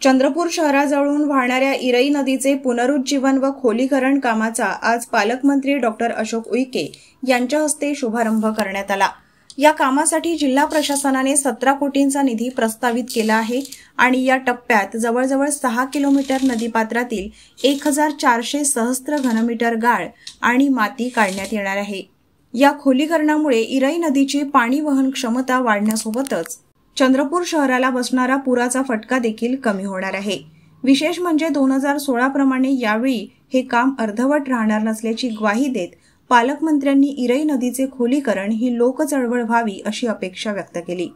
चंद्रपूर शहराजवळून वाहणाऱ्या इरई नदीचे पुनरुज्जीवन व खोलीकरण कामाचा आज पालकमंत्री डॉक्टर अशोक उईके यांच्या हस्ते शुभारंभ करण्यात आला। या कामासाठी जिल्हा प्रशासनाने 17 कोटींचा निधी प्रस्तावित केला आहे आणि या टप्प्यात जवळजवळ 6 किलोमीटर नदीपात्रातील 1400 सहस्त्र घनमीटर गाळ आणि माती काढण्यात येणार आहे। या खोलीकरणामुळे इरई नदीची पाणी वहन क्षमता वाढण्यासोबतच चंद्रपूर शहराला बसणारा पुराचा फटका देखील कमी होणार आहे। विशेष म्हणजे 2016 प्रमाणे यावेळी हे काम अर्धवट राहणार नसल्याची ग्वाही देत पालकमंत्र्यांनी इरई नदीचे खोलीकरण ही लोक चळवळ व्हावी अशी अपेक्षा व्यक्त केली।